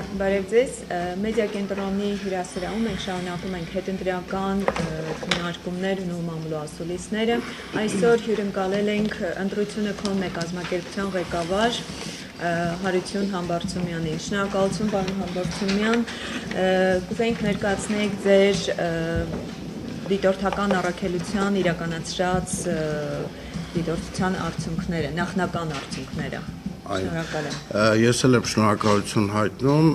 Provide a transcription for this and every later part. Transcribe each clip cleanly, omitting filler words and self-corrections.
Բարև ձեզ, մեդիա կենտրոնի հյուրասրահում մենք շարունակում ենք հետընտրական քննարկումներ ու մամուլու ասուլիսները։ Այսօր հյուրընկալել ենք ընտրությունը քոնն է կազմակերպության ղեկավար Հարություն Համբարձումյանին։ Շնորհակալություն, պարոն Համբարձումյան, կուզենք ներկայացնենք ձեր դիտորդական առաքելության իրականացրած դիտորդության արդյունքները, նախնական արդյունքները։ Շնորհակալ եմ։ Ես էլ եմ շնորհակալություն հայտնում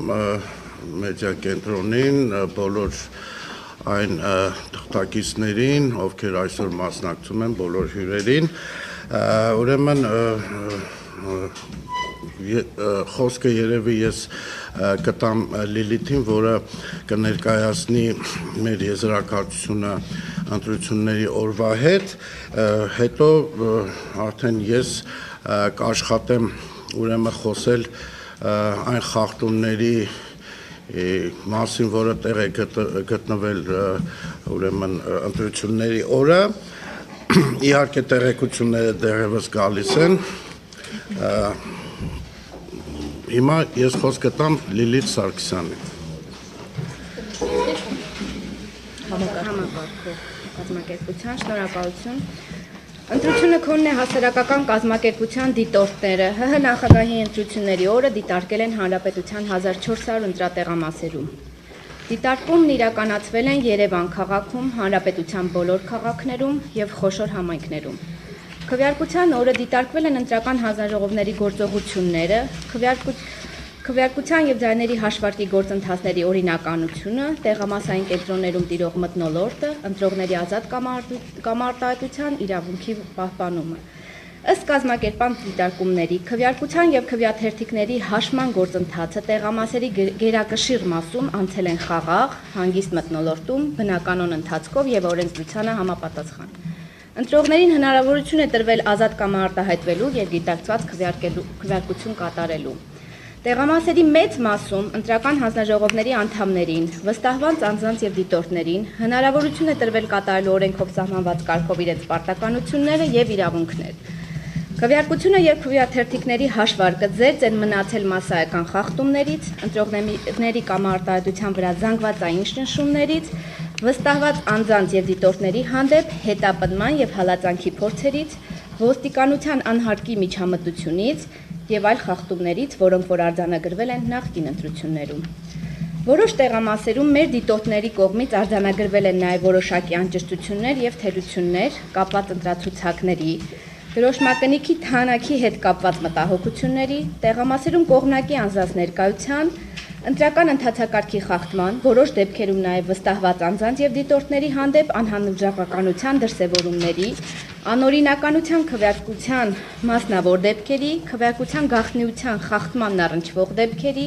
մեդիա կենտրոնին, բոլոր այն թղթակիցներին, ովքեր այսօր մասնակցում են, բոլոր հյուրերին։ Ուրեմն խոսքը երևի ես կտամ Լիլիթին, որը կներկայացնի մեր եզրակացությունը ընտրությունների օրվա հետ, հետո արդեն ես կաշխատեմ ուրեմն խոսել այն խախտումների մասին, որը տեղ է գտնվել ուրեմն ընտրությունների օրը, իհարկե տեղեկությունները դեռևս գալիս են, հիմա ես խոսք կտամ Լիլիթ Սարգսյանին։ Համակարգող կազմակերպության շնորհակալություն։ Ընտրությունը քոնն է հասարակական կազմակերպության դիտորդները ՀՀ նախագահի ընտրությունների օրը դիտարկել են հանրապետության 1400 ընտրատեղամասերում։ Դիտարկումն իրականացվել են Երևան քաղաքում, հանրապետության բոլոր քաղաքներում եւ խոշոր համայնքներում։ Քվեարկության օրը դիտարկվել են ընտրական հանձնաժողովների գործողությունները, քվեարկության եւ ձայների հաշվարկի գործընթացների օրինականությունը, տեղամասային կենտրոններում տիրող մթնոլորտը, ընտրողների ազատ կամարտահայտության իրավունքի պահպանումը։ Ըստ կազմակերպան դիտարկումների, քվեարկության եւ քվեաթերթիկների հաշման գործընթացը տեղամասերի գերակշիռ մասում անցել են խաղաղ, հանգիստ մթնոլորտում, բնականon ընթացքով եւ օրենսդրությանը համապատասխան։ Ընտրողներին հնարավորություն է տրվել ազատ կամարտահայտվելու եւ գիտակցված քվեարկություն կատարելու։ Տեղամասերի մեծ մասում ընտրական հանձնաժողովների անդամներին, վստահված անձանց եւ դիտորդներին հնարավորություն է տրվել կատարելու օրենքով սահմանված կարգով իրենց պարտականությունները եւ իրավունքներ։ Քվեարկությունը եւ քվեաթերթիկների հաշվարկը զերծ են մնացել մասսայական խախտումներից, ընտրողների կամարտահայտության վրա զանգվածային ճնշումներից, վստահված անձանց եւ դիտորդների հանդեպ հետապնդման եւ հալածանքի փորձերից, ոստիկանության անհարկի միջամտությունից եւ այլ խախտումներից, որոնք որ արձանագրվել են նախկին ընտրություններում։ Որոշ տեղամասերում մեր դիտորդների կողմից արձանագրվել են նաեւ որոշակի անճշտություններ եւ թերություններ կապված ընտրացուցակների, դրոշմակնիքի թանակի հետ կապված մտահոգությունների, տեղամասերում կողմնակի անձանց ներկայության, ընտրական ընթացակարգի խախտման, որոշ դեպքերում նաև վստահված անձանց եւ դիտորդների հանդեպ անհանդուրժողականության դրսևորումների, անօրինականության քվեարկության մասնավոր դեպքերի, քվեարկության գաղտնիության խախտմանն առնչվող դեպքերի,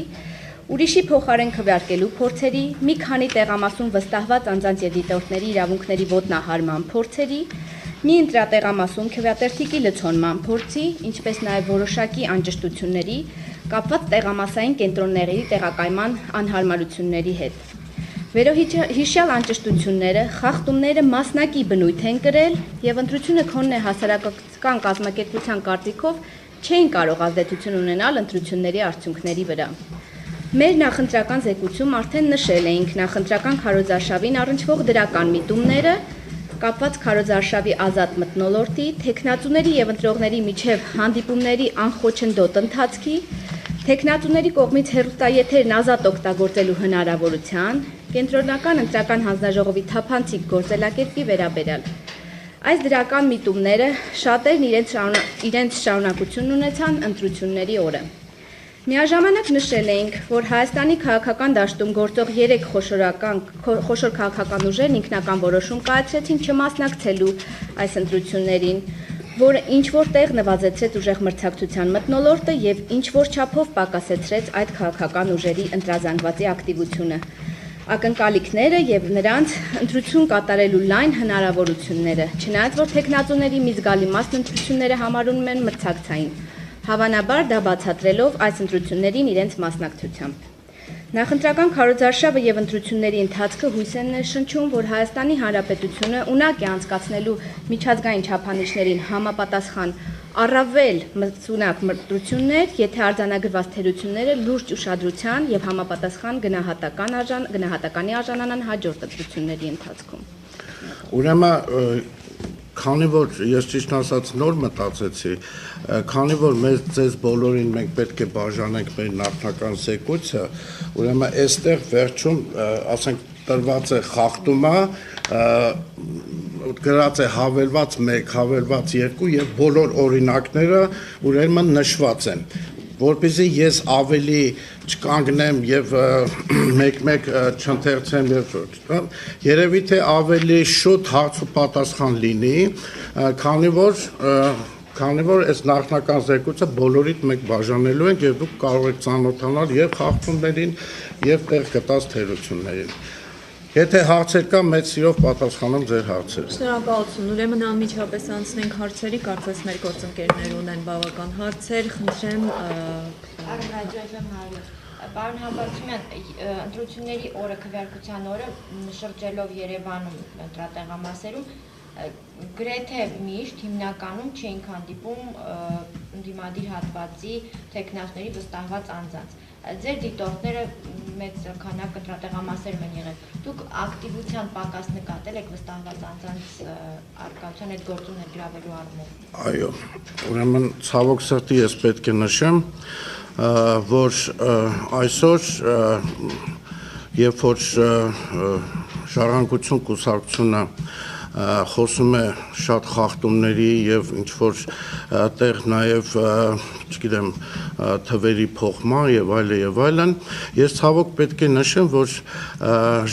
ուրիշի փոխարեն քվեարկելու փորձերի, մի քանի տեղամասում վստահված անձանց եւ դիտորդների իրավունքների ոտնահարման փորձերի, մի ընտրատեղամասում քվեաթերթիկի լցոնման փորձի, ինչպես նաև որոշակի անճշտությունների կապված տեղամասային կենտրոնների տեղակայման անհարմարությունների հետ։ Վերոհիշյալ անճշտությունները, խախտումները մասնակի բնույթ են կրել եւ ընտրությունը քոնն է հասարակական կազմակերպության կարծիքով չէին կարող ազդեցություն ունենալ ընտրությունների արդյունքների վրա։ Մեր նախընտրական զեկույցում արդեն նշել էինք նախընտրական քարոզարշավին առնչվող դրական միտումները, կապված քարոզարշավի ազատ մթնոլորտի, թեկնածուների եւ ընտրողների միջև հանդիպումների անխոչնդոտ ընթացքի, թեկնածուների կողմից հեռուստաեթերն ազատ օգտագործելու հնարավորության, կենտրոնական ընտրական հանձնաժողովի թափանցիկ գործելակերպի վերաբերյալ։ Այս դրական միտումները շատերն իրենց շարունակությունն ունեցան ընտրությունների օրը։ Միաժամանակ նշել էինք, որ Հայաստանի քաղաքական դաշտում գործող 3 խոշոր քաղաքական ուժերն ինքնական որոշում կայացրեցին չմասնակցելու այս ընտրություններին, որը ինչ-որ տեղ նվազեցրեց ուժեղ մրցակցության մթնոլորտը եւ ինչ-որ չափով պակասեցրեց այդ քաղաքական ուժերի ընտրազանգվածի ակտիվությունը, ակնկալիքները եւ նրանց ընտրություն կատարելու լայն հնարավորությունները, չնայած որ թեկնածուների մի զգալի մասն ընտրությունները համարում են մրցակցային, հավանաբար դա բացատրելով այս ընտրություններին իրենց մասնակցությամբ։ Նախընտրական քարոզարշավը եւ ընտրությունների ընթացքը հույս են ներշնչում, որ Հայաստանի Հանրապետությունը ունակ է անցկացնելու միջազգային չափանիշներին համապատասխան առավել մրցունակ մրցություններ, եթե արձանագրված թերությունները լուրջ ուշադրության եւ համապատասխան գնահատականի արժանանան հաջորդ ընտրությունների ընթացքում։ Ուրեմն քանի որ ես ճիշտ ասած նոր մտածեցի, քանի որ ձեզ բոլորին մենք պետք է բաժանենք մեր նախնական զեկույցը, ուրեմն այստեղ վերջում, ասենք, տրված է խախտումը, գրած է հավելված 1, հավելված 2 եւ բոլոր օրինակները ուրեմն նշված են, որպեսզի ես ավելի չկանգնեմ եւ մեկ-մեկ չընթերցեմ եւ երևի թե ավելի շուտ հարց ու պատասխան լինի, քանի որ այս նախնական զեկույցը բոլորիդ մեկ բաժանելու ենք եւ դուք կարող եք ծանոթանալ եւ խախտումներին եւ տեղ գտած թերություններին։ Եթե հարցեր կա, մեծ սիրով պատասխանում ձեր հարցերը։ Շնորհակալություն։ Ուրեմն անմիջապես անցնենք հարցերի, կարծես մեր գործընկերներ ունեն բավական հարցեր, խնդրեմ Պարոն Համբարձումյան, ընտրությունների օրը, քվեարկության օրը շրջելով Երևանում ընտրատեղամասերում գրեթե միշտ հիմնականում չէինք հանդիպում ընդդիմադիր հատվածի թեկնածուների վստահված անձանց։ Ձեր դիտորդները մեծ քանակ ընտրատեղամասերում են եղել։ Դուք ակտիվության պակաս նկատել եք վստահված անձանց արկայության այդ գործում ներգրավելու առումով։ Այո, ուրեմն ցավոք սրտի ես պետք է նշեմ, որ այսօր երբ որ Ժառանգություն կուսակցությունը խոսում է շատ խախտումների եւ ինչ որ տեղ նաեւ չգիտեմ թվերի փոխման եւ այլն, ես ցավոք պետք է նշեմ, որ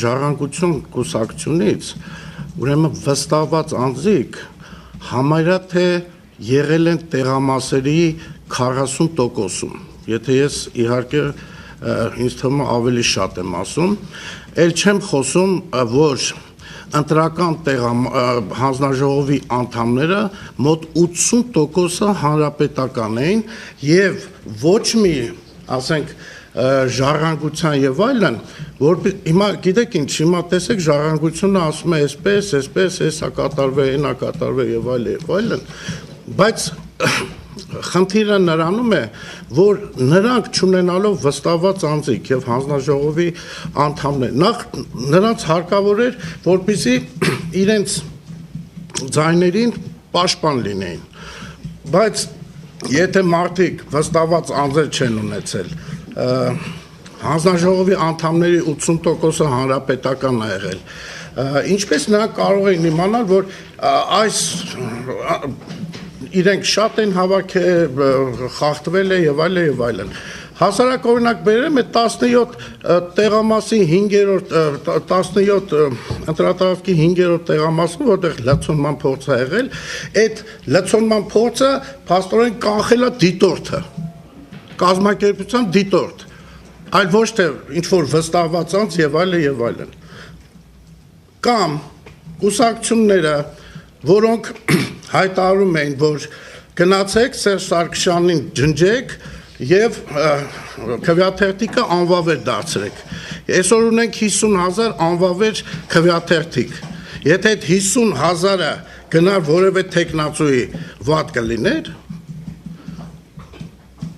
Ժառանգություն կուսակցությունից ուրեմն վստահված անձիկ համարյա թե եղել են տեղամասերի 40%-ում, եթե ես իհարկե ինձ թվում է ավելի շատ եմ ասում, ել չեմ խոսում, որ ընտրական հանձնաժողովի անդամները մոտ 80%-ը հանրապետական էին եւ ոչ մի, ասենք, ժառանգության եւ այլն, որ հիմա գիտեք ինչ, հիմա տեսեք ժառանգությունը ասում է այսպես, հեսա կատարվել, այնա կատարվել եւ այլն, բայց խնդիրը նրանում է, որ նրանք չունենալով վստահված անձիկ եւ հանձնաժողովի անդամներ, նախ նրանց հարկավոր էր, որպեսզի իրենց ձայներին պաշտպան լինեին, բայց եթե մարդիկ վստահված անձեր չեն ունեցել, հանձնաժողովի անդամների 80%-ը հանրապետական է եղել, ինչպես նրանք կարող են իմանալ, որ այս իրենք շատ են հավաքել, խախտվել է եւ այլն։ Հասարակ օրինակ բերեմ այդ 17 տեղամասի 17 ընտրատարածքի 5-րդ տեղամասում, որտեղ լցոնման փորձ է եղել, այդ լցոնման փորձը փաստորեն կանխել է դիտորդը, կազմակերպության դիտորդ, այլ ոչ թե ինչ որ վստահված անձ եւ այլն։ Կամ կուսակցությունները, որոնք հայտարարում էին, որ գնացեք Սերժ Սարգսյանին ջնջեք եւ քվեաթերթիկը անվավեր դարձրեք։ Այսօր ունենք 50,000 անվավեր քվեաթերթիկ։ Եթե այդ 50,000-ը գնար որևէ տեխնացուի վատ կլիներ։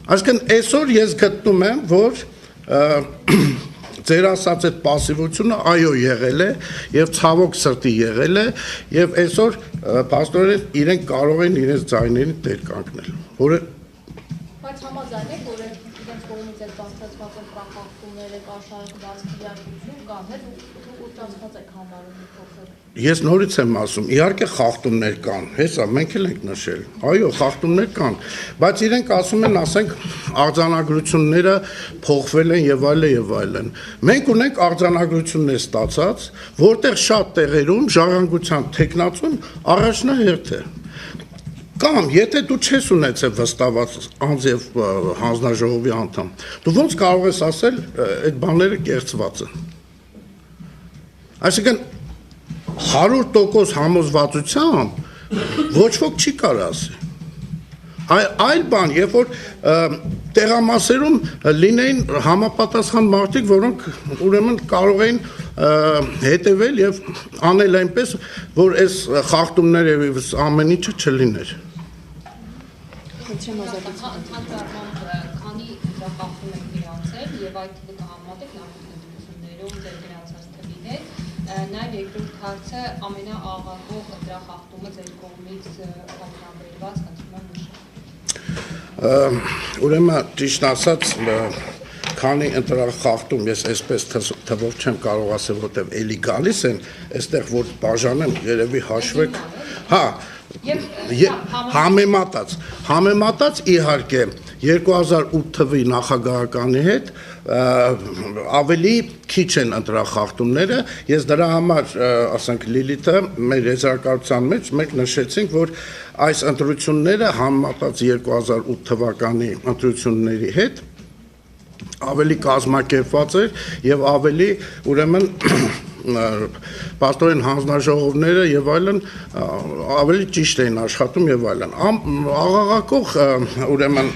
Այսինքն այսօր ես գտնում եմ, որ ձեր ասած այդ պասիվությունը այո եղել է եւ ցավոք սրտի եղել է եւ այսօր փաստորեն իրենք կարող են իրենց ձայներին տեր կանգնել, որը բայց համաձայն եք, որ իրենց կողմից այդ բացատրված խախտումները կաշառված քվեարկություն կան, հետ ուտացված եք համարում փոքր։ Ես նորից եմ ասում, իհարկե խախտումներ կան, հեսա մենք էլ ենք նշել, այո, խախտումներ կան, բայց իրենք ասում են, ասենք, արձանագրությունները փոխվել են եւ այլն։ Մենք ունենք արձանագրություններ ստացած, որտեղ շատ տեղերում ժառանգության տեխնացուն առաջնահերթ է։ Կամ եթե դու չես ունեցել վստահված անձ եւ հանձնաժողովի անդամ, դու ոնց կարող ես ասել այդ բաները կեղծված են։ Այսինքն 100% համոզվածությամբ ոչ ոք չի կարող ասի։ Այլ բան, երբ որ տեղամասերում լինեին համապատասխան մարդիկ, որոնք ուրեմն կարող էին հետևել եւ անել այնպես, որ այս խախտումները եւ ամեն ինչը չլիներ։ Չեմ ազատություն։ Ընդհանուր առմամբ քանի ընտրախախտում եք գրանցել եւ այդ թվը կհամատեք նախորդ ընտրություններում ձեր գրանցած թվին հետ, նաեւ երկրորդ հարցը ամենաաղաղող ընտրախախտումը ձեր կողմից համբերված խնդրում եմ նշել։ Ուրեմն ճիշտ ասած քանի ընտրախախտում ես այսպես թվով չեմ կարող ասել, որտեվ էլի գալիս են, այստեղ որ բաժանեմ, երևի հաշվեք, հա, համեմատած իհարկե 2008 թվի նախագահականի հետ ավելի քիչ են ընտրախախտումները, ես դրա համար, ասենք Լիլիթը մեր եզրակացության մեջ մենք նշեցինք, որ այս ընտրությունները համեմատած 2008 թվականի ընտրությունների հետ ավելի կազմակերպված էր եւ ավելի ուրեմն պաստորեն հանձնաժողովները եւ այլն ավելի ճիշտ էին աշխատում եւ այլն աղաղակող ուրեմն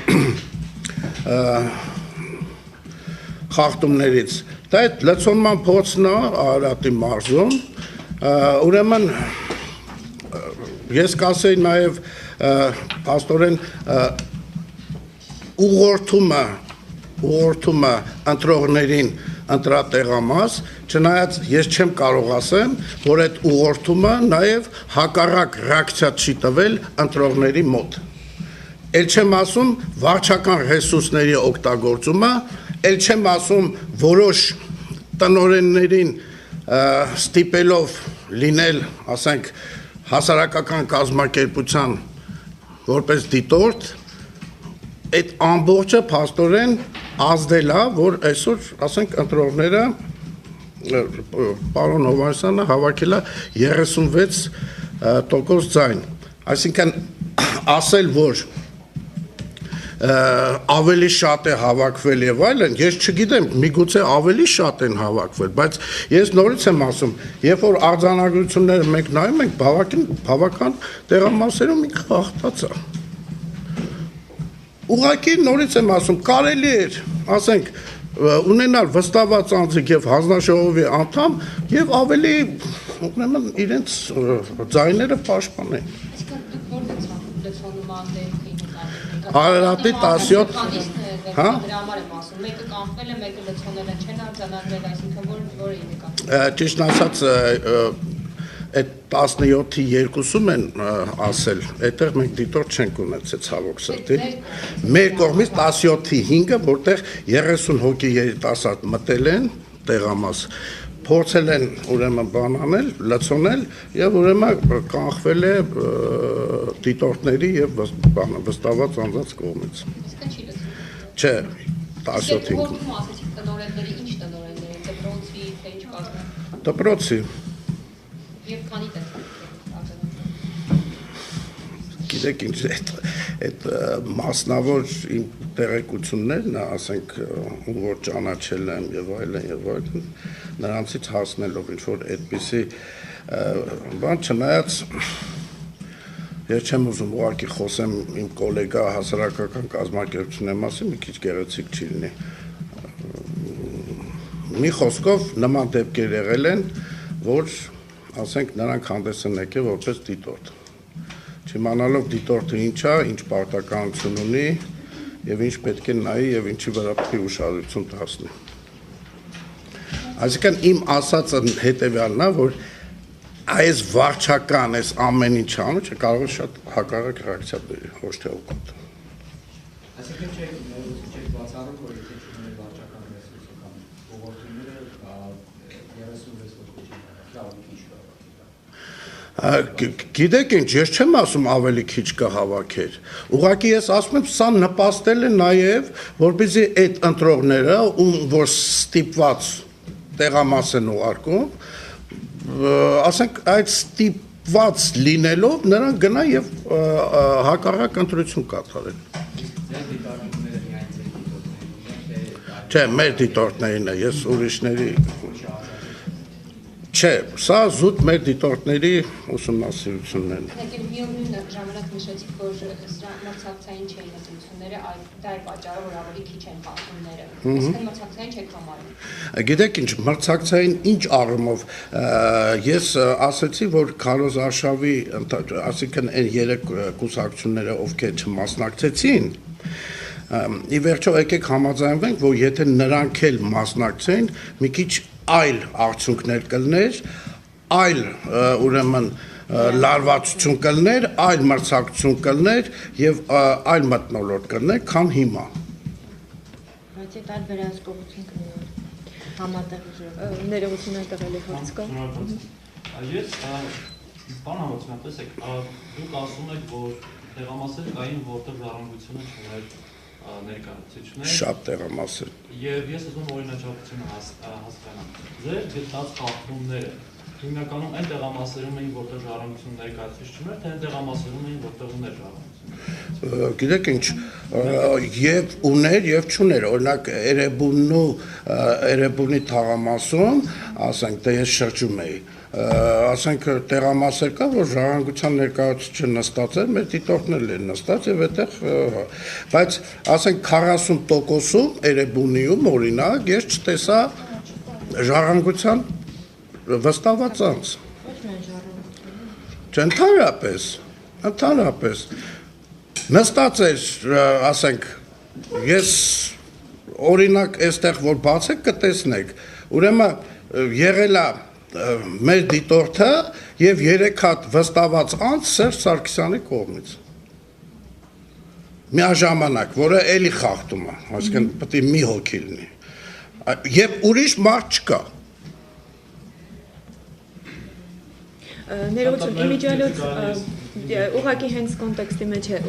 խախտումներից դա այդ լցոնման փոցն է Արարատի մարզում ուրեմն ես կասեի նաեւ պաստորեն ուղղորդումը ընտրողներին ընտրատեղամաս, չնայած ես չեմ կարող ասեմ, որ այդ ուղղորդումը նաև հակառակ ռեակցիա չի տվել ընտրողների մոտ։ Էլ չեմ ասում վարչական ռեսուրսների օգտագործումը, էլ չեմ ասում որոշ տնօրեններին ստիպելով լինել, ասենք, հասարակական կազմակերպության որպես դիտորդ, այդ ամբողջը փաստորեն ազդել է, որ այսօր, ասենք, ընտրողները պարոն Հովհաննիսյանը հավաքել է 36% ձայն։ Այսինքն ասել, որ ավելի շատ է հավաքվել եւ այլն, ես չգիտեմ, միգուցե ավելի շատ են հավաքվել, բայց ես նորից եմ ասում, երբ որ արձանագրությունները մենք նայում ենք, բավական տեղամասերում ինքը խախտած է։ Ուղղակի նորից եմ ասում, կարելի էր, ասենք, ունենալ վստահված անձիկ եւ հանձնաժողովի անդամ եւ ավելի ուրեմն իրենց ձայները պաշտպանեն։ Արարատի 17 հա դրա համար եմ ասում, մեկը կանխվել է, մեկը լցոնել են, չեն արձանագրել, այսինքն որը ինքը կանխվել։ Ճիշտ ասած այդ 17-ի 2-ում են ասել, այդտեղ մենք դիտորդ չենք ունեցել ցավոք սրտի։ Մեր կողմից 17-ի 5-ը, որտեղ 30 հոգի երիտասարդ մտել են տեղամաս, փորձել են ուրեմն բան անել, լցոնել եւ ուրեմն կանխվել է դիտորդների եւ վստահված անձանց կողմից։ Իսկը չի լցվում։ Չէ, 17-ին։ Որտում ասեցիք տնօրենների, ինչ տնօրենների, դպրոցի, թե ինչ կազմում։ Դպրոցի Եվ քանի տեսակ գիտեք ինչ այդ մասնավոր իմ տեղեկություններն է, ասենք, ում որ ճանաչել եմ եւ այլն, նրանցից հասնելով ինչ որ այդպիսի բան չնայած ես չեմ ուզում ուղղակի խոսեմ իմ գոլեգա հասարակական կազմակերպությունների մասին, մի քիչ գեղեցիկ չի լինի։ Մի խոսքով նման դեպքեր եղել են, որ ասենք նրանք հանդես են եկել որպես դիտորդ։ Չիմանալով դիտորդը ինչ է, ինչ պարտականություն ունի եւ ինչ պետք է նայի եւ ինչի վրա պետք է ուշադրություն դարձնի։ Այսինքն իմ ասածը հետեւյալն է, որ այս վարչական, այս ամեն ինչ անում, կարող է շատ հակառակ ռեակցիա բերի, ոչ թե օգուտ։ Այսինքն չէ բացառում, որ եթե չունի վարչական ռեսուրսը կամ ուղղությունները 36 հոգի չի կարող քիչ Գիտեք ինչ, ես չեմ ասում ավելի քիչ կհավաքեր։ Ուղղակի ես ասում եմ, սա նպաստել է նաև, որպեսզի այդ ընտրողները, ում որ ստիպված տեղամաս են ուղարկում, ասենք այդ ստիպված լինելով նրանք գնա եւ հակառակ ընտրություն կատարեն։ Չէ, մեր դիտորդներին է, ես ուրիշների Չէ, սա զուտ մեր դիտորդների ուսումնասիրությունն են։ Եկել միևնույն ժամանակ նշեցիք, որ սրա մրցակցային չէին ընտրությունները, այլ դա է պատճառը, որ ավելի քիչ են խախտումները։ Այսինքն մրցակցային չեք համարում։ Գիտեք ինչ, մրցակցային ինչ առումով ես ասացի, որ Քարոզ Արշավի, ասիկն այն 3 կուսակցությունները, ովքեր չմասնակցեցին, ի վերջո եկեք համաձայնվենք, որ եթե նրանք էլ մասնակցեն, մի քիչ այլ արդյունքներ կլներ, այլ ուրեմն լարվածություն կլներ, այլ մրցակցություն կլներ եւ այլ մթնոլորտ կլներ, քան հիմա։ Բայց այդ այլ վերահսկողություն կլիներ համատեղ Ներողություն այդտեղ էլի հարց կա։ Ես բան համոզում եմ, տեսեք, դուք ասում եք, որ տեղամասեր կային, որտեղ ժառանգությունը չուներ ներկայացուցիչներ։ Շատ տեղամասեր։ Եվ ես ուզում եմ օրինաչափությունը հասկանամ։ Ձեր գտած խախտումները հիմնականում այն տեղամասերում էին, որտեղ ժառանգությունը ներկայացուցիչ չուներ, թե այն տեղամասերում էին, որտեղ ուներ ժառանգությունը։ Գիտեք ինչ, եւ ուներ եւ չուներ, օրինակ Էրեբունի թաղամասում, ասենք, դե ես շրջում էի, ասենք տեղամասեր կա, որ ժառանգության ներկայացուցիչը նստած էր, մեր դիտորդներն են նստած եւ այդտեղ, բայց ասենք 40%-ում Էրեբունիում օրինակ ես չտեսա ժառանգության վստահված անձ։ ոչ միայն ժառանգություն։ Ընդհանրապես նստած էր, ասենք, ես օրինակ այստեղ որ բացեք կտեսնեք, ուրեմն եղել է մեր դիտորդը եւ 3 հատ վստահված անձ Սերժ Սարգսյանի կողմից։ Միաժամանակ, որը էլի խախտում է, այսինքն պետք է մի հոգի լինի։ Եվ ուրիշ մարդ չկա։ Ներողություն, իմիջիալոց ուղղակի հենց կոնտեքստի մեջ է,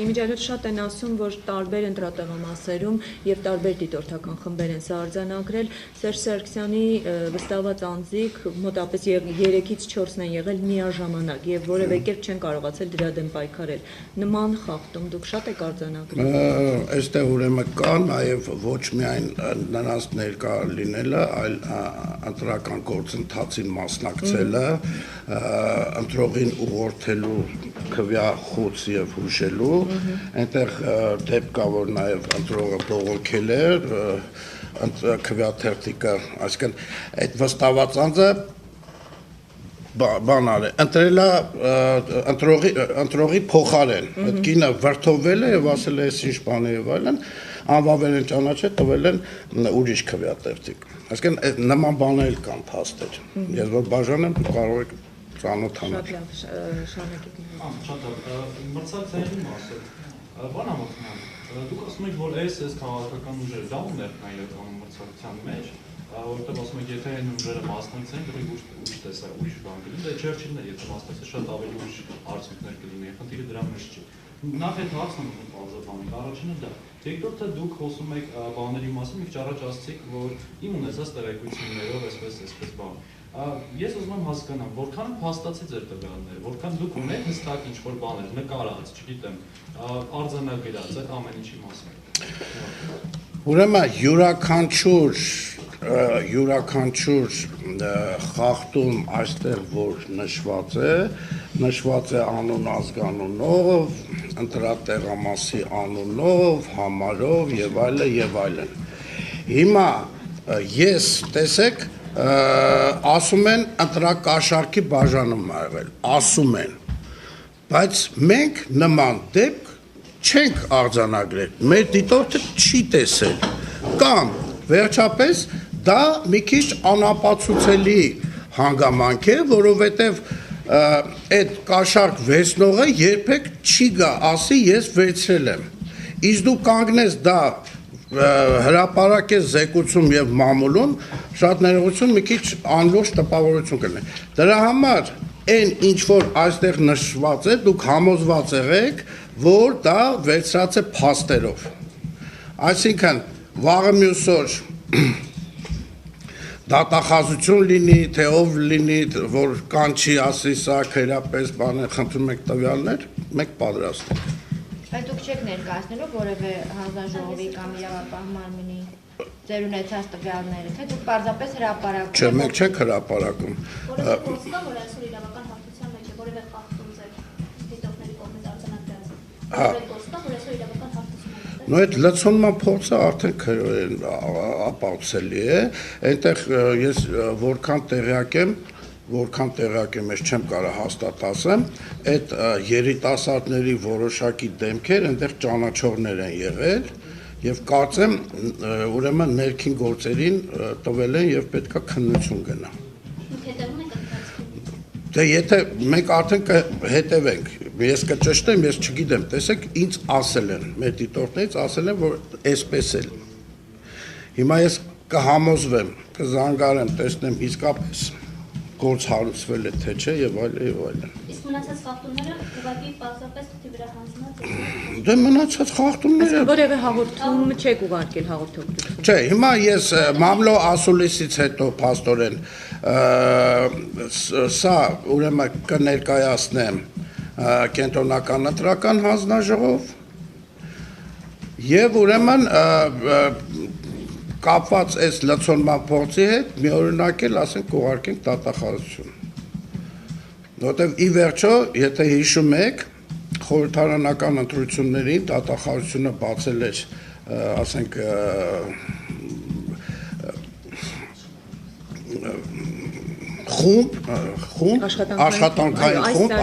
իմիջիալոց շատ են ասում, որ տարբեր ընտրատեղամասերում եւ տարբեր դիտորդական խմբեր են սա արձանագրել, Սերժ Սարգսյանի վստահված անձիկ մոտապես 3-ից 4-ն են եղել միաժամանակ եւ որևէ կերպ չեն կարողացել դրա դեմ պայքարել։ Նման խախտում դուք շատ եք արձանագրել։ Այստեղ ուրեմն կա նաեւ ոչ միայն նրանց ներկա լինելը, այլ ընտրական գործընթացին մասնակցելը, ընտրողին ուղղորդելու քվյախոց եւ հուշելու, այնտեղ դեպք կա, որ նաեւ ընտրողը բողոքել էր, քվյաթերթիկը, այսինքն այդ վստահված անձը բան արել, ընտրել է ընտրողի փոխարեն, այդ կինը վրդովվել է եւ ասել է, այս ինչ բան է եւ այլն, անվավել են ճանաչել, տվել են ուրիշ քվյաթերթիկ։ Այսինքն նման բաներ կան փաստեր։ Ես որ բաժանեմ, կարող եք ծանոթանալ։ Շատ լավ, շարունակեք։ Շատ լավ, մրցակցային մասը, բան համոզում եմ, դուք ասում եք, որ այս քաղաքական ուժերը դա ուներ իրականում մրցակցության մեջ, որովհետև ասում եք, եթե այն ուժերը մասնակցեն, դրի ուրիշ տեսա, ուրիշ բան կլինի, դե Չերչիլն է, եթե մասնակցի շատ ավելի ուրիշ արդյունքներ կլինի, խնդիրը դրա մեջ չի։ Նախ այդ հարցն եմ բարձրացնում, առաջինը դա։ Երկրորդը դուք խոսում եք բաների մասին, մի քիչ առաջ ասացիք, որ իմ ունեցած տեղեկություններով այսպես բան։ Ես ուզում եմ հասկանամ, որքան փաստացի ձեր տվյալները, որքան դուք ունեք հստակ ինչ-որ բաներ, նկարած, չգիտեմ, արձանագրած այդ ամեն ինչի մասին։ Ուրեմն յուրաքանչյուր խախտում այստեղ որ նշված է անուն ազգանունով, ընտրատեղամասի անունով, համարով եւ այլն։ Հիմա ես տեսեք ասում են ընտրակաշառքի բաժանում ա եղել, ասում են, բայց մենք նման դեպք չենք արձանագրել, մեր դիտորդը չի տեսել, կամ վերջապես դա մի քիչ անապացուցելի հանգամանք է, որովհետև այդ կաշառք վերցնողը երբեք չի գա, ասի ես վերցրել եմ, իսկ դու կանգնես դա հրապարակես զեկուցում եւ մամուլում շատ ներողություն մի քիչ անլուրջ տպավորություն կլինի։ Դրա համար այն ինչ որ այստեղ նշված է, դուք համոզված եղեք, որ դա վերցրած է փաստերով։ Այսինքն վաղը մյուս օր դատախազություն լինի, թե ով լինի, որ կանչի ասի սա քերապես բան է, խնդրում եք տվյալներ, մենք պատրաստ ենք։ Բայց դուք չեք ներկայացնելու որևէ հանձնաժողովի կամ իրավապահ մարմնի ձեր ունեցած տվյալները, թե դուք պարզապես հրապարակում Չէ, մենք չենք հրապարակում։ Որևէ գործ կա, որ այսօր իրավական հաղթության մեջ է, որևէ խախտում ձեր դիտողների կողմից արձանագրած է։ Որևէ գործ կա, որ այսօր իրավական հաղթություն է։ Նո այդ լցոնման փորձը արդեն ապացուցելի է, այնտեղ ես որքան տեղյակ եմ, ես չեմ կարող հաստատ ասեմ, այդ երիտասարդների որոշակի դեմքեր այնտեղ ճանաչողներ են եղել եւ կարծեմ ուրեմն ներքին գործերին տվել են եւ պետքա քննություն գնա։ Հետևում եք ընթացքում։ Դե եթե մենք արդեն կհետևենք, ես կճշտեմ, ես չգիտեմ, տեսեք, ինձ ասել են, մեր դիտորդներից ասել են, որ այսպես էլ։ Հիմա ես կհամոզվեմ, կզանգարեմ, տեսնեմ իսկապես գործ հարուցվել է թե չէ եւ այլն եւ այլն։ Իսկ մնացած խախտումները ուղղակի պարզապես թղթի վրա հանձնած են։ Դե մնացած խախտումները Որևէ հաղորդում չեք ուղարկել հաղորդողություն։ Չէ, հիմա ես մամլո ասուլիսից հետո փաստորեն սա ուրեմն կներկայացնեմ կենտրոնական ընտրական հանձնաժողով եւ ուրեմն կապված այս լցոնման փորձի հետ մի օրինակ էլ ասենք կուղարկենք դատախազություն։ Որտեւ ի վերջո, եթե հիշում եք, խորհրդարանական ընտրություններին դատախազությունը բացել էր, ասենք խումբ, աշխատանքային խումբ,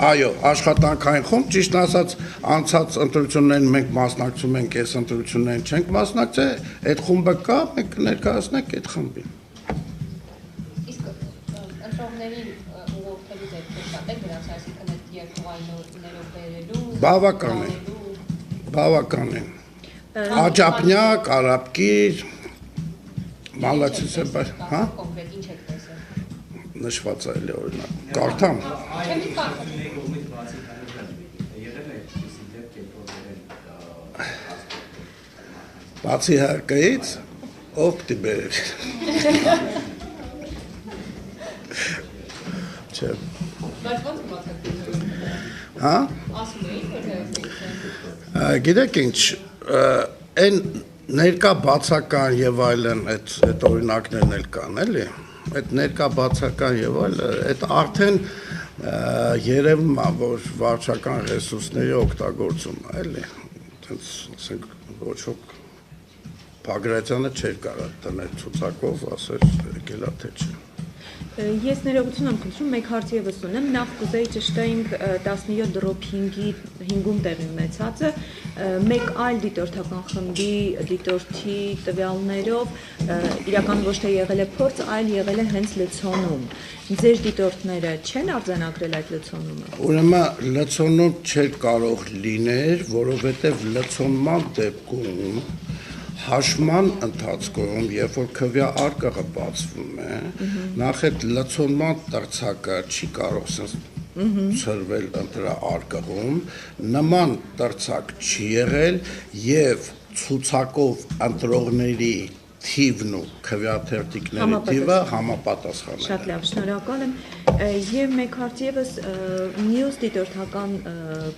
այո, աշխատանքային խումբ, ճիշտ ասած, անցած ընտրություններին մենք մասնակցում ենք, այս ընտրություններին չենք մասնակցել, այդ խումբը կա, մենք կներկայացնենք այդ խմբին։ Իսկ ընտրողներին ուղղորդելու դեպքեր շատ է դրանց, այսինքն այդ երկուայիններով բերելու, Բավական է։ Աջափնյա, կարապկիր, մալացից է, հա? կոնկրետ ինչ եք տեսել։ Նշված է էլի օրինակ, կարդամ։ Բացի հարկայից, ով պիտի բերեր։ Չէ։ Բայց ո՞նց բացատրում Հա? ասում էին, որ Գիտեք ինչ, այն ներկա բացական եւ այլն այդ օրինակներն էլ կան, էլի։ Այդ ներկա բացական եւ այլն, այդ արդեն երևում է, որ վարչական ռեսուրսների օգտագործում է, էլի։ Այդպես ասենք ոչ ոք Բագրատյանը չէր կարող տնել ցուցակով, ասել եկելա թե չէ։ Ես ներողություն եմ խնդրում, մեկ հարց եւս ունեմ, նախ կուզեի ճշտենք 17/5-ում տեղի ունեցածը, մեկ այլ դիտորդական խմբի դիտորդի տվյալներով իրական ոչ թե եղել է փորձ, այլ եղել է հենց լցոնում։ Ձեր դիտորդները չեն արձանագրել այդ լցոնումը։ Ուրեմն լցոնում չէր կարող լիներ, որովհետև լցոնման դեպքում հաշման ընթացքում, երբ որ քվյա արկղը բացվում է, նախ այդ լցոնման տրցակը չի կարող ցրվել ընտրա արկղում, նման տրցակ չի եղել եւ ցուցակով ընտրողների թիվն ու քվյաթերթիկների թիվը համապատասխան է։ Շատ լավ, շնորհակալ եմ։ Եվ մեկ հարց եւս մյուս դիտորդական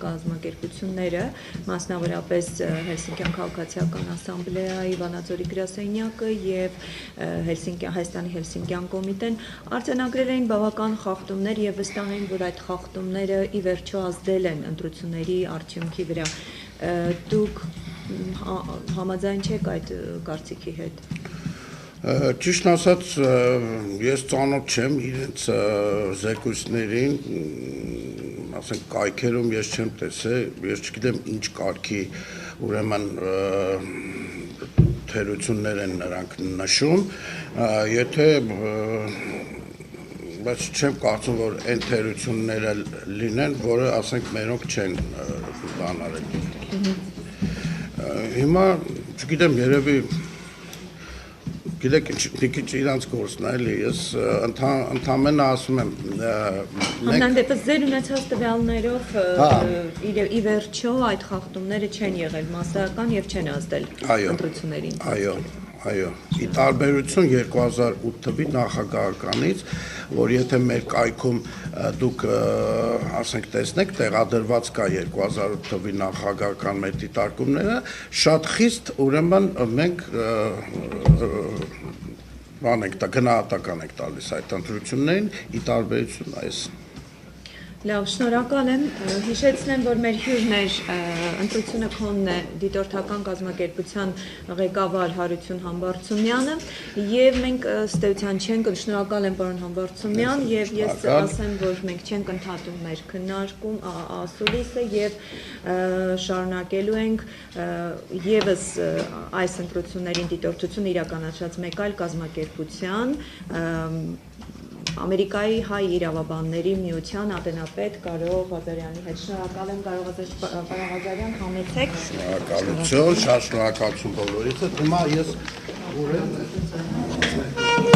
կազմակերպությունները, մասնավորապես Հելսինկյան քաղաքացիական ասամբլեայի Վանաձորի գրասենյակը եւ Հայաստանի Հելսինկյան կոմիտեն արձանագրել էին բավական խախտումներ եւ վստահ են, որ այդ խախտումները ի վերջո ազդել են ընտրությունների արդյունքի վրա։ Դուք համաձայն չեք այդ կարծիքի հետ։ Ճիշտ ասած, ես ծանոթ չեմ իրենց զեկույցներին, ասենք կայքերում ես չեմ տեսել, ես չգիտեմ ինչ կարգի ուրեմն թերություններ են նրանք նշում, եթե բայց չեմ կարծում, որ այն թերությունները լինեն, որը ասենք մերոնք չեն բան արել։ Հիմա չգիտեմ, երևի գիտեք ինչ քիչ իրանց գործն է, էլի, ես ընդամենը ասում եմ Համենայն դեպս ձեր ունեցած տվյալներով ի վերջո այդ խախտումները չեն եղել մասսայական եւ չեն ազդել ընտրություններին։ Այո, ի տարբերություն 2008 թվի նախագահականից, որ եթե մեր կայքում դուք ասենք տեսնեք, տեղադրված կա 2008 թվի նախագահական մեր դիտարկումները, շատ խիստ ուրեմն մենք գնահատական ենք տալիս այդ ընտրություններին, ի տարբերություն այս։ Լավ, շնորհակալ եմ։ Հիշեցնեմ, որ մեր հյուրն էր ընտրությունը քոնն է դիտորդական կազմակերպության ղեկավար Հարություն Համբարձումյանը եւ մենք ըստ էության չենք շնորհակալ եմ պարոն Համբարձումյան եւ ես ասեմ, որ մենք չենք ընդհատում մեր քննարկում ասուլիսը եւ շարունակելու ենք եւս այս ընտրություններին դիտորդություն իրականացած մեկ այլ կազմակերպության Ամերիկայի հայ իրավաբանների միության ատենապետ Կարո Ղազարյանի հետ շնորհակալ եմ Կարո Ղազարյան համեցեք շնորհակալություն շատ շնորհակալություն բոլորիցս հիմա ես ուրեմն